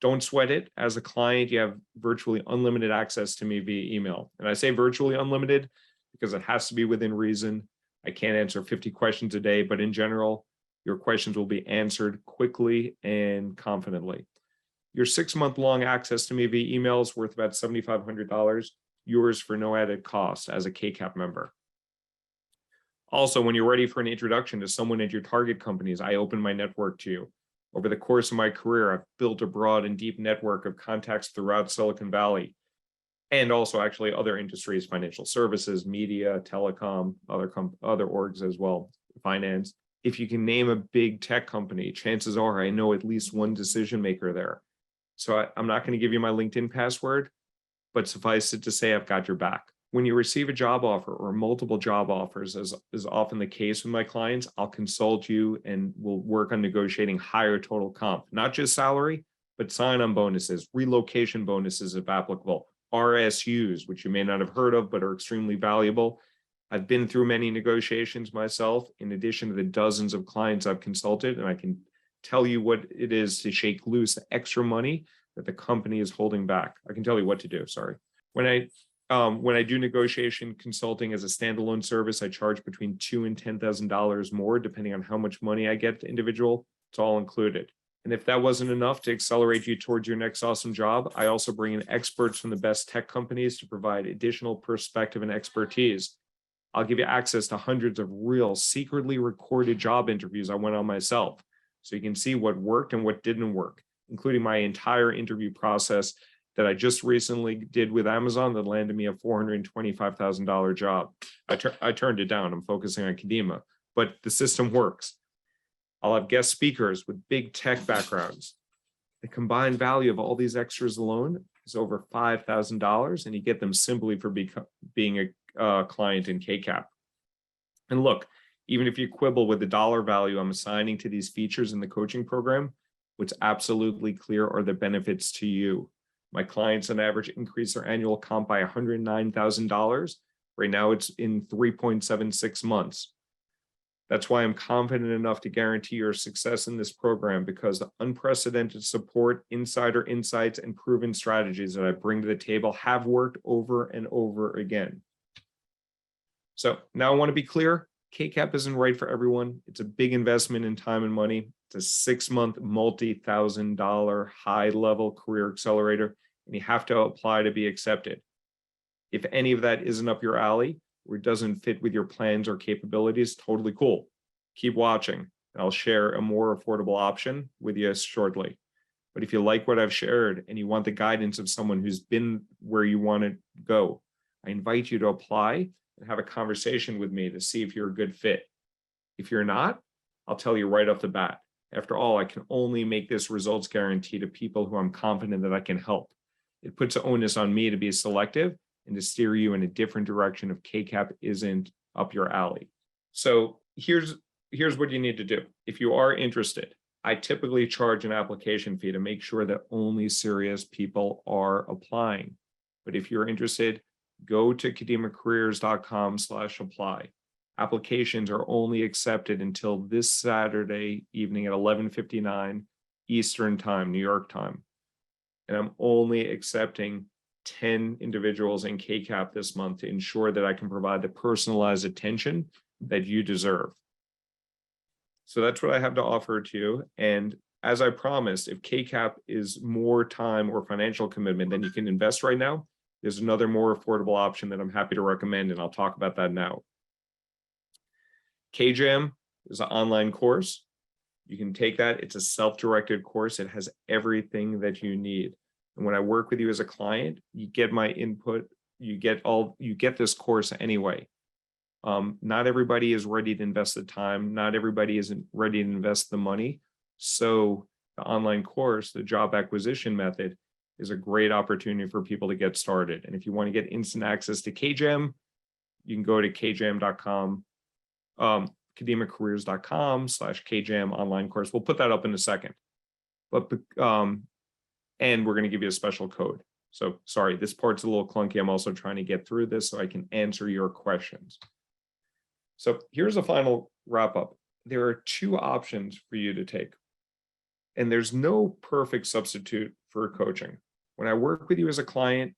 Don't sweat it. As a client, you have virtually unlimited access to me via email. And I say virtually unlimited because it has to be within reason. I can't answer 50 questions a day, but in general, your questions will be answered quickly and confidently. Your 6-month-long access to me via email is worth about $7,500, yours for no added cost as a KCAP member. Also, when you're ready for an introduction to someone at your target companies, I open my network to you. Over the course of my career, I've built a broad and deep network of contacts throughout Silicon Valley, and also actually other industries, financial services, media, telecom, other orgs as well, finance. If you can name a big tech company, chances are I know at least one decision maker there. So I'm not going to give you my LinkedIn password, but suffice it to say I've got your back. When you receive a job offer or multiple job offers, as is often the case with my clients, I'll consult you and we'll work on negotiating higher total comp, not just salary, but sign-on bonuses, relocation bonuses if applicable, RSUs, which you may not have heard of, but are extremely valuable. I've been through many negotiations myself, in addition to the dozens of clients I've consulted, and I can tell you what it is to shake loose the extra money that the company is holding back. I can tell you what to do, sorry. When I do negotiation consulting as a standalone service, I charge between $2,000 and $10,000 more, depending on how much money I get the individual. It's all included. And if that wasn't enough to accelerate you towards your next awesome job, I also bring in experts from the best tech companies to provide additional perspective and expertise. I'll give you access to hundreds of real secretly recorded job interviews I went on myself, so you can see what worked and what didn't work, including my entire interview process that I just recently did with Amazon that landed me a $425,000 job. I turned it down. I'm focusing on Kadima, but the system works. I'll have guest speakers with big tech backgrounds. The combined value of all these extras alone is over $5,000, and you get them simply for being a client in KCAP. And look, even if you quibble with the dollar value I'm assigning to these features in the coaching program, what's absolutely clear are the benefits to you. My clients on average increase their annual comp by $109,000. Right now it's in 3.76 months. That's why I'm confident enough to guarantee your success in this program, because the unprecedented support, insider insights, and proven strategies that I bring to the table have worked over and over again. So now I want to be clear, KCAP isn't right for everyone. It's a big investment in time and money. It's a 6-month, multi-$1,000 high-level career accelerator, and you have to apply to be accepted. If any of that isn't up your alley, or it doesn't fit with your plans or capabilities, totally cool. Keep watching, and I'll share a more affordable option with you shortly. But if you like what I've shared and you want the guidance of someone who's been where you want to go, I invite you to apply and have a conversation with me to see if you're a good fit. If you're not, I'll tell you right off the bat. After all, I can only make this results guarantee to people who I'm confident that I can help. It puts the onus on me to be selective and to steer you in a different direction if KCAP isn't up your alley. So here's what you need to do. If you are interested, I typically charge an application fee to make sure that only serious people are applying. But if you're interested, go to kadimacareers.com/apply. Applications are only accepted until this Saturday evening at 11:59 Eastern time, New York time. And I'm only accepting 10 individuals in KCAP this month to ensure that I can provide the personalized attention that you deserve. So that's what I have to offer to you. And as I promised, if KCAP is more time or financial commitment than you can invest right now, there's another more affordable option that I'm happy to recommend, and I'll talk about that now. KJAM is an online course. You can take that. It's a self-directed course. It has everything that you need. And when I work with you as a client, you get my input, you get this course anyway. Not everybody is ready to invest the time. Not everybody isn't ready to invest the money. So the online course, the job acquisition method, is a great opportunity for people to get started. And if you want to get instant access to KJAM, you can go to kjam.com, academiacareers.com/KJAM online course. We'll put that up in a second. But and we're going to give you a special code. So sorry, this part's a little clunky. I'm also trying to get through this so I can answer your questions. So here's a final wrap up. There are two options for you to take. And there's no perfect substitute for coaching. When I work with you as a client,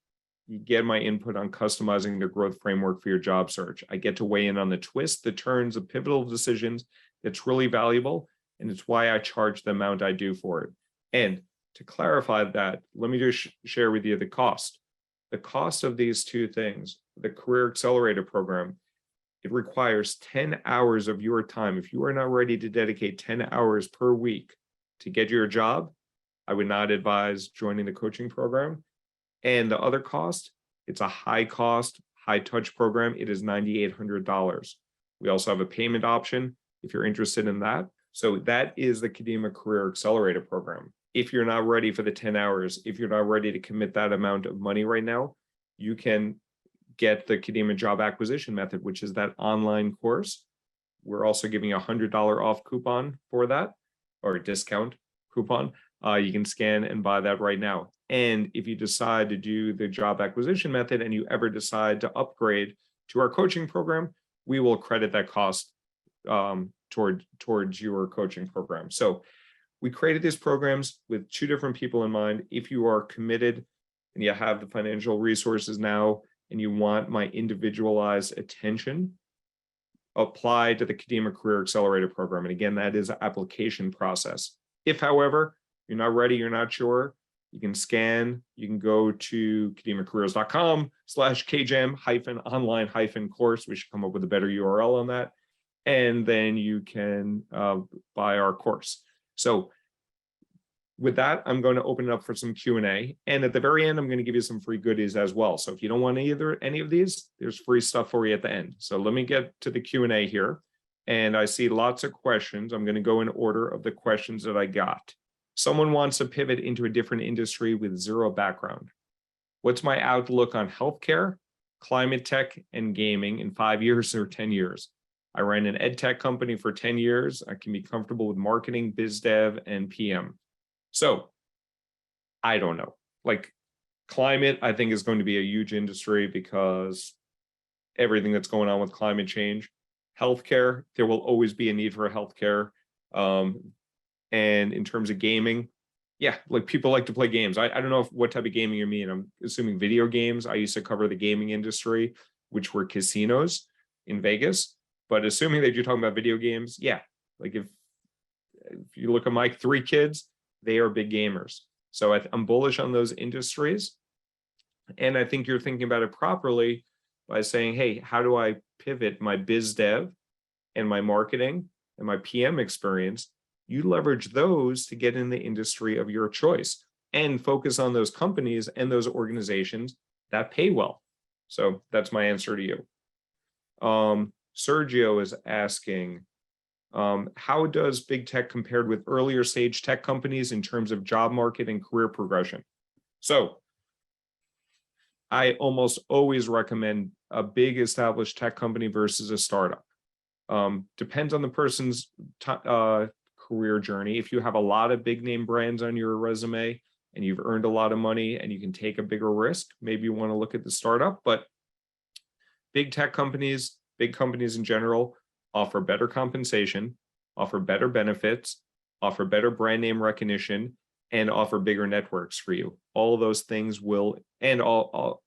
you get my input on customizing the growth framework for your job search. I get to weigh in on the twists, the turns, the pivotal decisions. It's really valuable. And it's why I charge the amount I do for it. And to clarify that, let me just share with you the cost. The cost of these two things, the Career Accelerator program, it requires 10 hours of your time. If you are not ready to dedicate 10 hours per week to get your job, I would not advise joining the coaching program. And the other cost, it's a high cost, high touch program. It is $9,800. We also have a payment option if you're interested in that. So that is the Kadima Career Accelerator program. If you're not ready for the 10 hours, if you're not ready to commit that amount of money right now, you can get the Kadima Job Acquisition Method, which is that online course. We're also giving a $100 off coupon for that, or a discount coupon. You can scan and buy that right now. And if you decide to do the job acquisition method and you ever decide to upgrade to our coaching program, we will credit that cost towards your coaching program. So we created these programs with two different people in mind. If you are committed and you have the financial resources now and you want my individualized attention, apply to the Kadima Career Accelerator program. And again, that is an application process. If, however, you're not ready, you're not sure, you can scan, you can go to academiacareers.com/KJAM-online-course. We should come up with a better URL on that. And then you can buy our course. So with that, I'm going to open it up for some Q&A. And at the very end, I'm going to give you some free goodies as well. So if you don't want any of these, there's free stuff for you at the end. So let me get to the Q&A here. And I see lots of questions. I'm going to go in order of the questions that I got. Someone wants to pivot into a different industry with zero background. What's my outlook on healthcare, climate tech, and gaming in 5 years or 10 years? I ran an ed tech company for 10 years. I can be comfortable with marketing, biz dev, and PM. So I don't know. Like climate, I think is going to be a huge industry because everything that's going on with climate change. Healthcare, there will always be a need for healthcare. And in terms of gaming, yeah, like people like to play games. I don't know what type of gaming you mean. I'm assuming video games. I used to cover the gaming industry, which were casinos in Vegas. But assuming that you're talking about video games, yeah, like if you look at my 3 kids, they are big gamers. So I'm bullish on those industries. And I think you're thinking about it properly by saying, hey, how do I pivot my biz dev and my marketing and my PM experience? You leverage those to get in the industry of your choice and focus on those companies and those organizations that pay well. So that's my answer to you. Sergio is asking, how does big tech compared with earlier stage tech companies in terms of job market and career progression? So I almost always recommend a big established tech company versus a startup. Depends on the person's career journey. If you have a lot of big name brands on your resume and you've earned a lot of money and you can take a bigger risk, maybe you want to look at the startup. But big tech companies, big companies in general, offer better compensation, offer better benefits, offer better brand name recognition, and offer bigger networks for you. All of those things will, and also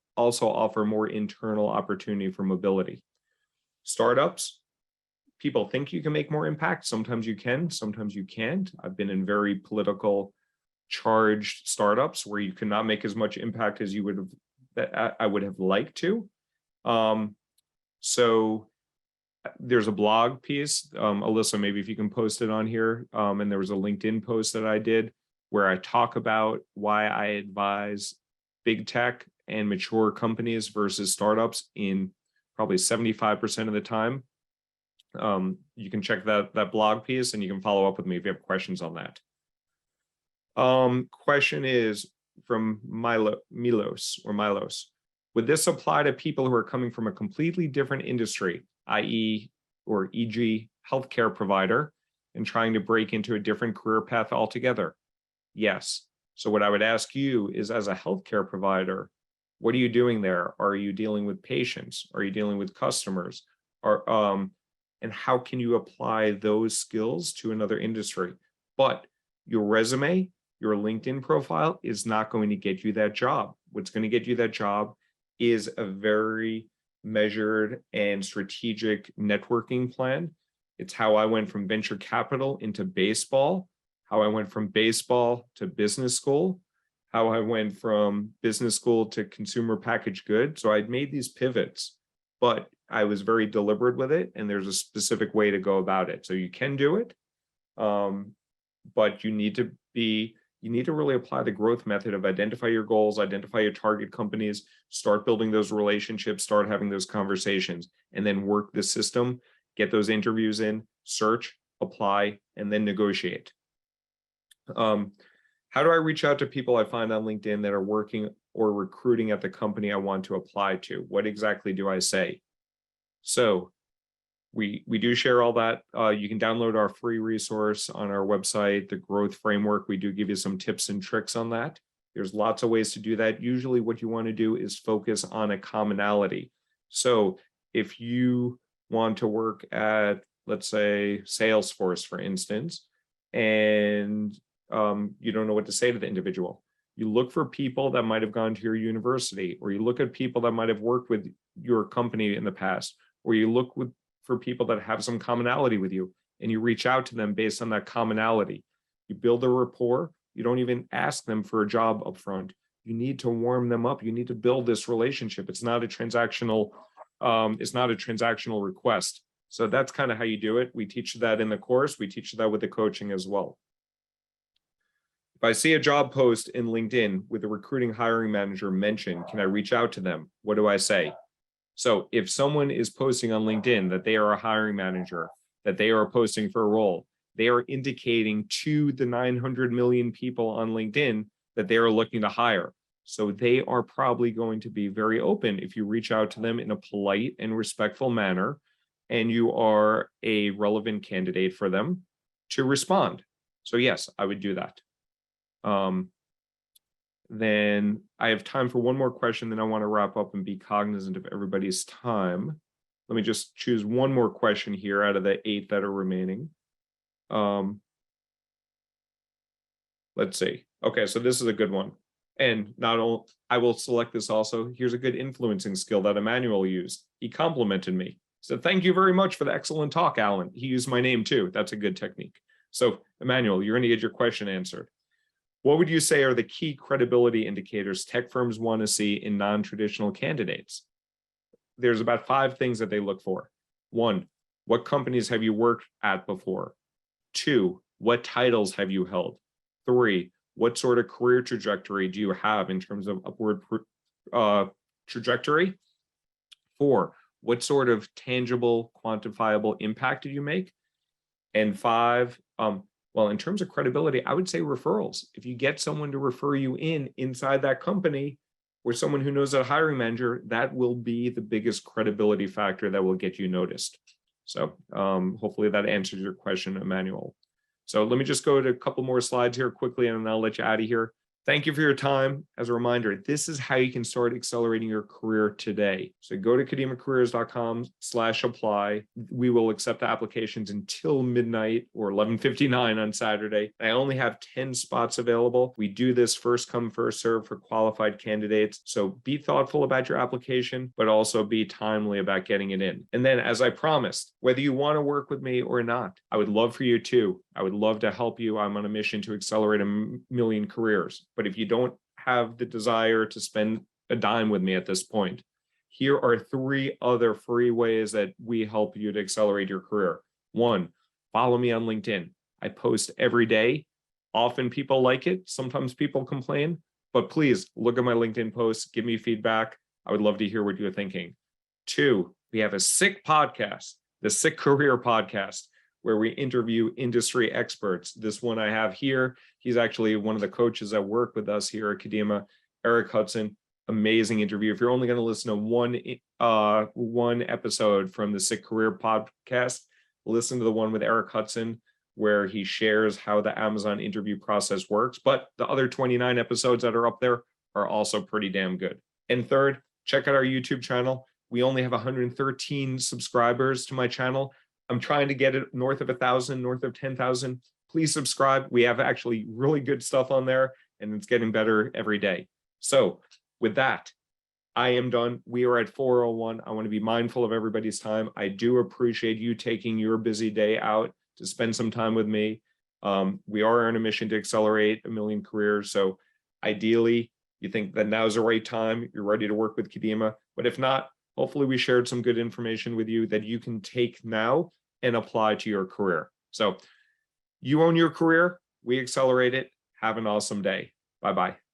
offer more internal opportunity for mobility. Startups, people think you can make more impact. Sometimes you can, sometimes you can't. I've been in very political charged startups where you cannot make as much impact as you would have, that I would have liked to. So there's a blog piece, Alyssa, maybe if you can post it on here. And there was a LinkedIn post that I did where I talk about why I advise big tech and mature companies versus startups in probably 75% of the time. You can check that blog piece and you can follow up with me if you have questions on that. Question is from Milos. Would this apply to people who are coming from a completely different industry, i.e. or e.g. healthcare provider, and trying to break into a different career path altogether? Yes. So what I would ask you is, as a healthcare provider, what are you doing there? Are you dealing with patients? Are you dealing with customers? And how can you apply those skills to another industry? But your resume, your LinkedIn profile is not going to get you that job. What's going to get you that job is a very measured and strategic networking plan. It's how I went from venture capital into baseball, how I went from baseball to business school, how I went from business school to consumer packaged goods. So I'd made these pivots, but I was very deliberate with it, and there's a specific way to go about it. So you can do it, but you need to really apply the growth method of identify your goals, identify your target companies, start building those relationships, start having those conversations, and then work the system, get those interviews in, search, apply, and then negotiate. How do I reach out to people I find on LinkedIn that are working or recruiting at the company I want to apply to? What exactly do I say? So we do share all that. You can download our free resource on our website, the Growth Framework. We do give you some tips and tricks on that. There's lots of ways to do that. Usually what you want to do is focus on a commonality. So if you want to work at, let's say, Salesforce, for instance, and you don't know what to say to the individual, you look for people that might have gone to your university, or you look at people that might have worked with your company in the past, or you look for people that have some commonality with you, and you reach out to them based on that commonality. You build a rapport. You don't even ask them for a job up front. You need to warm them up. You need to build this relationship. It's not a transactional request. So that's kind of how you do it. We teach that in the course. We teach that with the coaching as well. If I see a job post in LinkedIn with a recruiting hiring manager mentioned, can I reach out to them? What do I say? So if someone is posting on LinkedIn that they are a hiring manager, that they are posting for a role, they are indicating to the 900 million people on LinkedIn that they are looking to hire. So they are probably going to be very open if you reach out to them in a polite and respectful manner, and you are a relevant candidate for them to respond. So yes, I would do that. Then I have time for one more question, then I want to wrap up and be cognizant of everybody's time. Let me just choose one more question here out of the 8 that are remaining. Let's see. Okay, so this is a good one. And not only, I will select this also. Here's a good influencing skill that Emmanuel used. He complimented me. He said, "Thank you very much for the excellent talk, Alan." He used my name too. That's a good technique. So Emmanuel, you're going to get your question answered. What would you say are the key credibility indicators tech firms want to see in non-traditional candidates? There's about 5 things that they look for. 1, what companies have you worked at before? 2, what titles have you held? 3, what sort of career trajectory do you have in terms of upward trajectory? 4, what sort of tangible, quantifiable impact did you make? And 5, well, in terms of credibility, I would say referrals. If you get someone to refer you inside that company, or someone who knows a hiring manager, that will be the biggest credibility factor that will get you noticed. So hopefully that answers your question, Emmanuel. So let me just go to a couple more slides here quickly, and then I'll let you out of here. Thank you for your time. As a reminder, this is how you can start accelerating your career today. So go to kadeemacareers.com/apply. We will accept applications until midnight or 11:59 on Saturday. I only have 10 spots available. We do this first come, first serve for qualified candidates. So be thoughtful about your application, but also be timely about getting it in. And then, as I promised, whether you want to work with me or not, I would love for you to. I would love to help you. I'm on a mission to accelerate a million careers. But if you don't have the desire to spend a dime with me at this point, here are 3 other free ways that we help you to accelerate your career. 1, follow me on LinkedIn. I post every day. Often people like it. Sometimes people complain, but please look at my LinkedIn posts, give me feedback. I would love to hear what you're thinking. 2, we have a SICK podcast, the SICK Career Podcast, where we interview industry experts. This one I have here, he's actually one of the coaches that work with us here at Kadima, Eric Hudson. Amazing interview. If you're only going to listen to one episode from the SICK Career Podcast, listen to the one with Eric Hudson, where he shares how the Amazon interview process works. But the other 29 episodes that are up there are also pretty damn good. And third, check out our YouTube channel. We only have 113 subscribers to my channel. I'm trying to get it north of 1,000, north of 10,000. Please subscribe. We have actually really good stuff on there, and it's getting better every day. So with that, I am done. We are at 4:01. I want to be mindful of everybody's time. I do appreciate you taking your busy day out to spend some time with me. We are on a mission to accelerate a million careers. So ideally, you think that now is the right time, you're ready to work with Kadima. But if not, hopefully we shared some good information with you that you can take now and apply to your career. So you own your career, we accelerate it. Have an awesome day. Bye-bye.